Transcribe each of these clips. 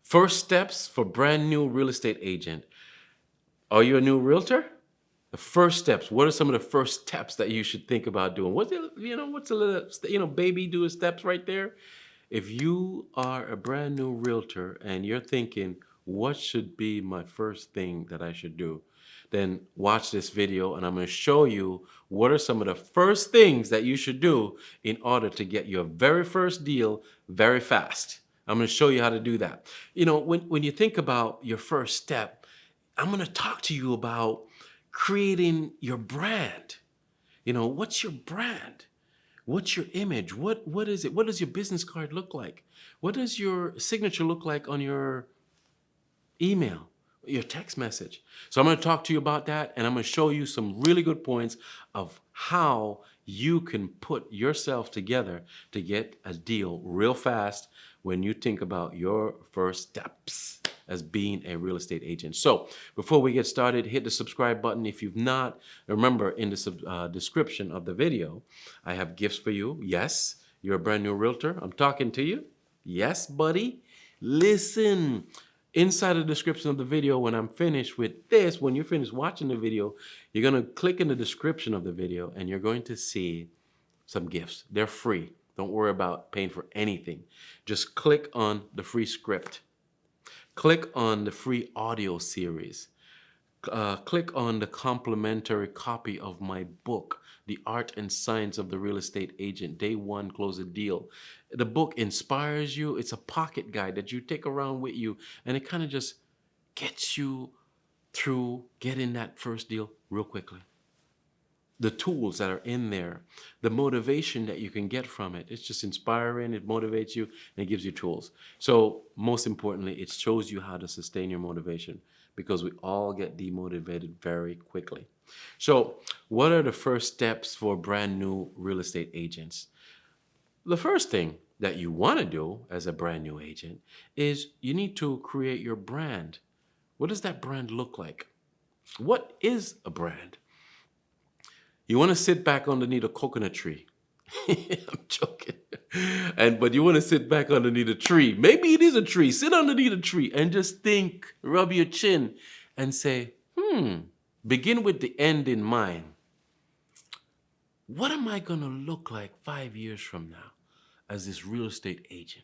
First steps for brand new real estate agent. Are you a new realtor? The first steps. What are some of the first steps that you should think about doing? What's a little, baby do steps right there? If you are a brand new realtor and you're thinking, what should be my first thing that I should do? Then watch this video and I'm going to show you what are some of the first things that you should do in order to get your very first deal very fast. I'm going to show you how to do that. When you think about your first step, I'm going to talk to you about creating your brand. What's your brand? What's your image? What is it? What does your business card look like? What does your signature look like on your email, your text message? So I'm going to talk to you about that, and I'm going to show you some really good points of how you can put yourself together to get a deal real fast when you think about your first steps as being a real estate agent. So before we get started, hit the subscribe button if you've not. Remember, in the description of the video, I have gifts for you. Yes, you're a brand new realtor. I'm talking to you. Yes, buddy. Listen. Inside the description of the video, when I'm finished with this, when you're finished watching the video, you're going to click in the description of the video and you're going to see some gifts. They're free. Don't worry about paying for anything. Just click on the free script. Click on the free audio series. Click on the complimentary copy of my book, The Art and Science of the Real Estate Agent, Day 1, Close a Deal. The book inspires you. It's a pocket guide that you take around with you, and it kind of just gets you through getting that first deal real quickly. The tools that are in there, the motivation that you can get from it, it's just inspiring, it motivates you, and it gives you tools. So most importantly, it shows you how to sustain your motivation, because we all get demotivated very quickly. So what are the first steps for brand new real estate agents? The first thing that you want to do as a brand new agent is you need to create your brand. What does that brand look like? What is a brand? You want to sit back underneath a coconut tree. I'm joking. But you want to sit back underneath a tree. Maybe it is a tree. Sit underneath a tree and just think, rub your chin and say, begin with the end in mind. What am I going to look like 5 years from now as this real estate agent?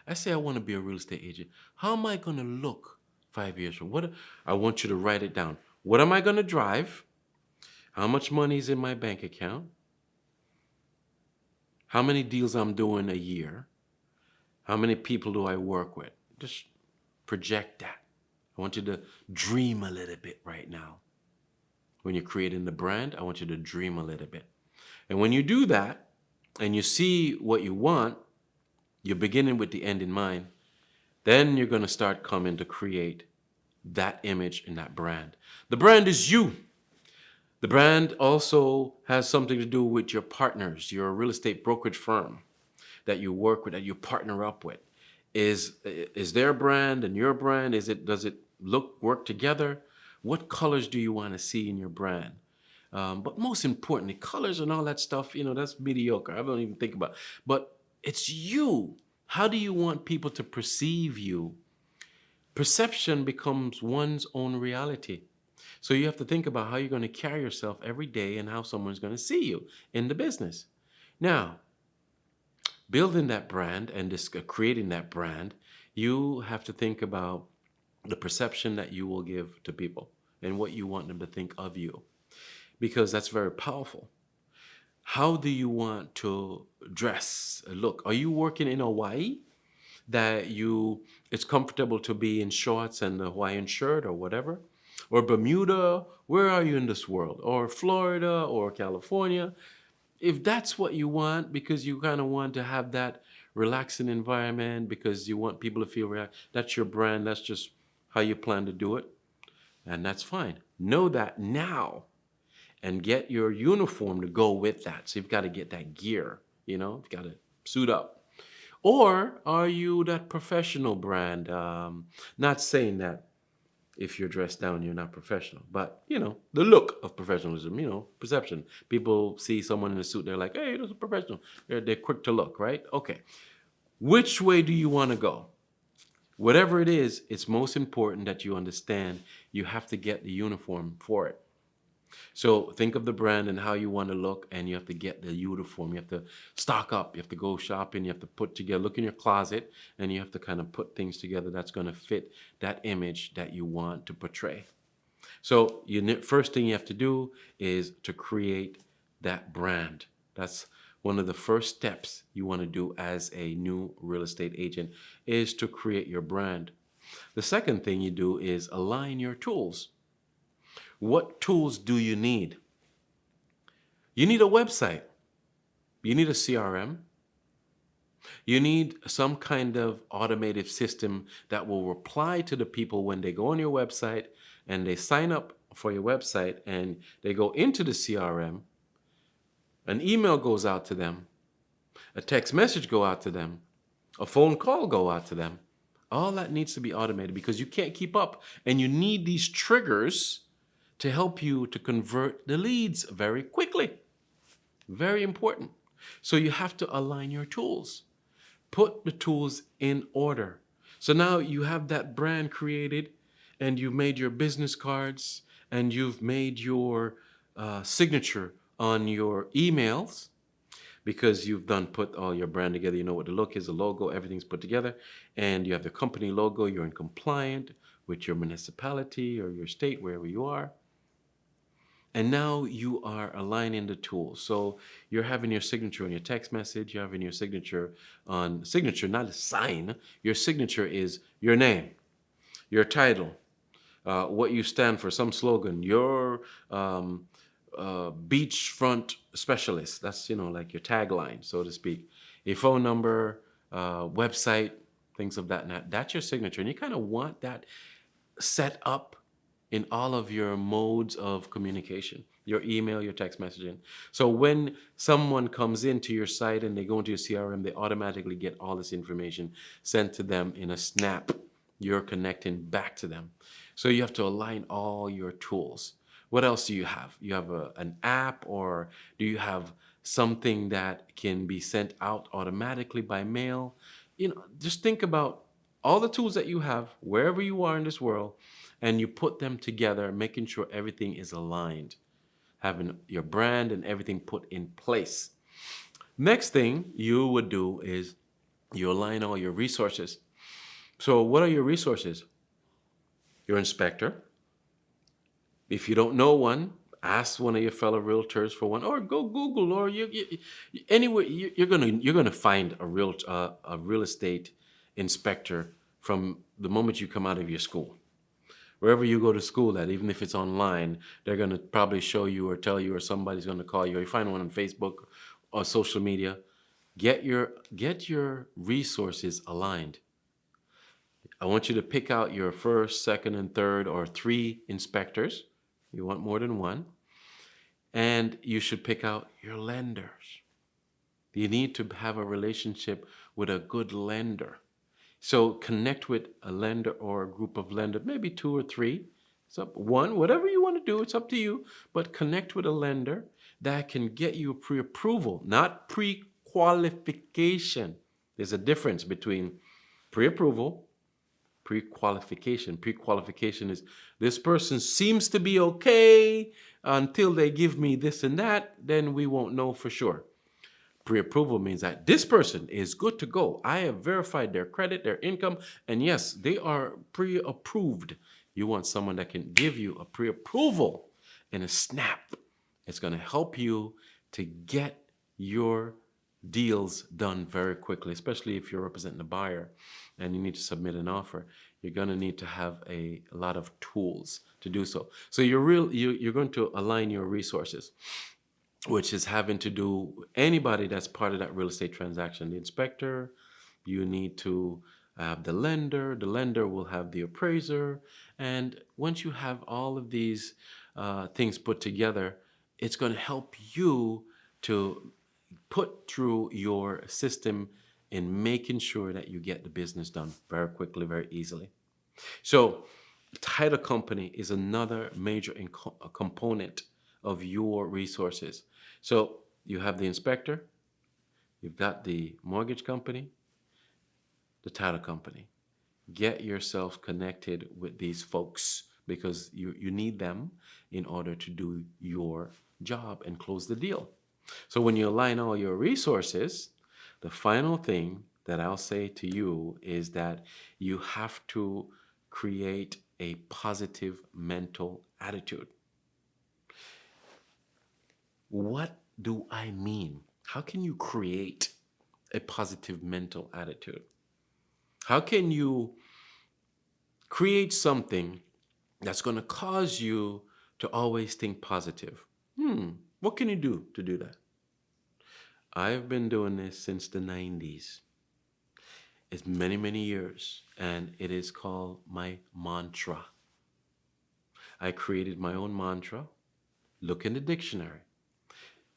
I say I want to be a real estate agent. How am I going to look 5 years from now? I want you to write it down. What am I going to drive? How much money is in my bank account? How many deals I'm doing a year? How many people do I work with? Just project that. I want you to dream a little bit right now. When you're creating the brand, I want you to dream a little bit. And when you do that and you see what you want, you're beginning with the end in mind, then you're going to start coming to create that image and that brand. The brand is you. The brand also has something to do with your partners, your real estate brokerage firm that you work with, that you partner up with. Is their brand and your brand, does it work together? What colors do you want to see in your brand? But most importantly, colors and all that stuff, that's mediocre. I don't even think about it. But it's you. How do you want people to perceive you? Perception becomes one's own reality. So you have to think about how you're going to carry yourself every day and how someone's going to see you in the business. Now, building that brand and creating that brand, you have to think about the perception that you will give to people and what you want them to think of you, because that's very powerful. How do you want to dress, look? Are you working in Hawaii that it's comfortable to be in shorts and a Hawaiian shirt or whatever? Or Bermuda, where are you in this world? Or Florida or California? If that's what you want, because you kind of want to have that relaxing environment, because you want people to feel relaxed, that's your brand, that's just how you plan to do it, and that's fine. Know that now and get your uniform to go with that. So you've got to get that gear, you've got to suit up. Or are you that professional brand? Not saying that if you're dressed down, you're not professional. But, the look of professionalism, perception. People see someone in a suit, they're like, hey, that's a professional. They're quick to look, right? Okay. Which way do you want to go? Whatever it is, it's most important that you understand you have to get the uniform for it. So think of the brand and how you want to look, and you have to get the uniform. You have to stock up. You have to go shopping. You have to put together, look in your closet, and you have to kind of put things together that's going to fit that image that you want to portray. So first thing you have to do is to create that brand. That's one of the first steps you want to do as a new real estate agent, is to create your brand. The second thing you do is align your tools. What tools do you need? You need a website. You need a CRM. You need some kind of automated system that will reply to the people when they go on your website and they sign up for your website and they go into the CRM. An email goes out to them. A text message go out to them. A phone call go out to them. All that needs to be automated because you can't keep up, and you need these triggers to help you to convert the leads very quickly. Very important. So you have to align your tools. Put the tools in order. So now you have that brand created, and you've made your business cards, and you've made your signature on your emails, because you've put all your brand together. You know what the look is, the logo, everything's put together, and you have the company logo. You're in compliant with your municipality or your state, wherever you are. And now you are aligning the tools. So you're having your signature on your text message. You're having your signature on signature, not a sign. Your signature is your name, your title, what you stand for, some slogan, your beachfront specialist. That's, like your tagline, so to speak. A phone number, website, things of that nature. That's your signature. And you kind of want that set up in all of your modes of communication, your email, your text messaging. So when someone comes into your site and they go into your CRM, they automatically get all this information sent to them in a snap. You're connecting back to them. So you have to align all your tools. What else do you have? You have an app, or do you have something that can be sent out automatically by mail? Just think about all the tools that you have wherever you are in this world, and you put them together, making sure everything is aligned, having your brand and everything put in place. Next thing you would do is you align all your resources. So what are your resources? Your inspector. If you don't know one, ask one of your fellow realtors for one, or go Google, or anyway, you're gonna find a real estate inspector from the moment you come out of your school. Wherever you go to school at, even if it's online, they're going to probably show you or tell you, or somebody's going to call you, or you find one on Facebook or social media. Get your resources aligned. I want you to pick out your first, second, and third, or 3 inspectors. You want more than one. And you should pick out your lenders. You need to have a relationship with a good lender. So connect with a lender or a group of lenders, maybe 2 or 3. It's up one, whatever you want to do, it's up to you. But connect with a lender that can get you pre-approval, not pre-qualification. There's a difference between pre-approval, pre-qualification. Pre-qualification is, this person seems to be okay until they give me this and that, then we won't know for sure. Pre-approval means that this person is good to go. I have verified their credit, their income, and yes, they are pre-approved. You want someone that can give you a pre-approval in a snap. It's going to help you to get your deals done very quickly, especially if you're representing a buyer and you need to submit an offer. You're going to need to have a lot of tools to do so. So you're going to align your resources, which is having to do anybody that's part of that real estate transaction. The inspector, you need to have the lender will have the appraiser. And once you have all of these things put together, it's going to help you to put through your system in making sure that you get the business done very quickly, very easily. So title company is another major component of your resources. So you have the inspector, you've got the mortgage company, the title company. get yourself connected with these folks because you need them in order to do your job and close the deal. So when you align all your resources, the final thing that I'll say to you is that you have to create a positive mental attitude. What do I mean? How can you create a positive mental attitude? How can you create something that's going to cause you to always think positive? What can you do to do that? I've been doing this since the 90s. It's many, many years, and it is called my mantra. I created my own mantra. Look in the dictionary.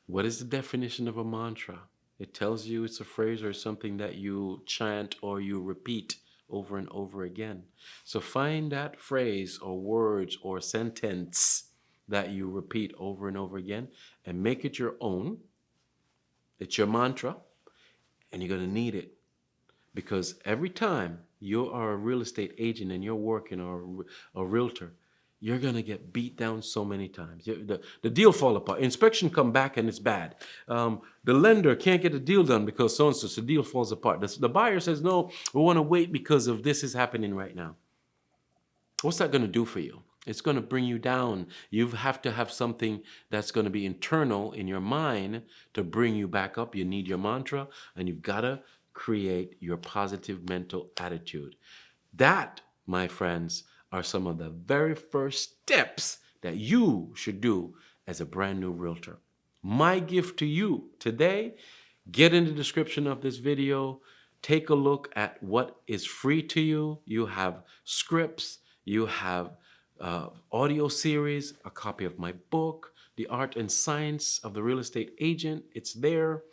What is the definition of a mantra? It tells you it's a phrase or something that you chant or you repeat over and over again. So find that phrase or words or sentence that you repeat over and over again and make it your own. It's your mantra, and you're going to need it. Because every time you are a real estate agent and you're working or a realtor, you're going to get beat down so many times. The deal fall apart. Inspection come back and it's bad. The lender can't get the deal done because so-and-so, so the deal falls apart. The buyer says, no, we want to wait because of this is happening right now. What's that going to do for you? It's going to bring you down. You have to have something that's going to be internal in your mind to bring you back up. You need your mantra, and you've got to create your positive mental attitude. That, my friends, are some of the very first steps that you should do as a brand new realtor. My gift to you today, get in the description of this video, take a look at what is free to you. You have scripts, you have audio series, a copy of my book, The Art and Science of the Real Estate Agent. It's there.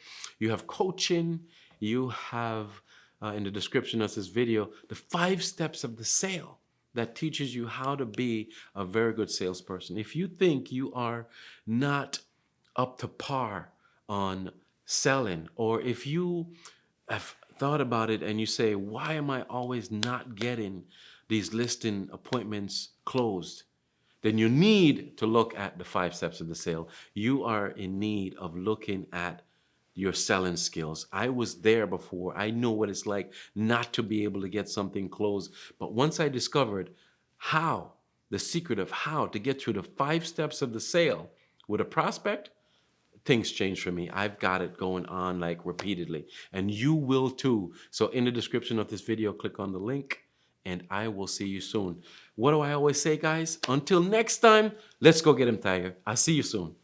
You have coaching. You have, in the description of this video, the 5 steps of the sale that teaches you how to be a very good salesperson. If you think you are not up to par on selling, or if you have thought about it and you say, why am I always not getting these listing appointments closed? Then you need to look at the 5 steps of the sale. You are in need of looking at your selling skills. I was there before. I know what it's like not to be able to get something closed. But once I discovered how, the secret of how to get through the 5 steps of the sale with a prospect, things changed for me. I've got it going on like repeatedly, and you will too. So in the description of this video, click on the link, and I will see you soon. What do I always say, guys? Until next time, let's go get him, Tiger. I'll see you soon.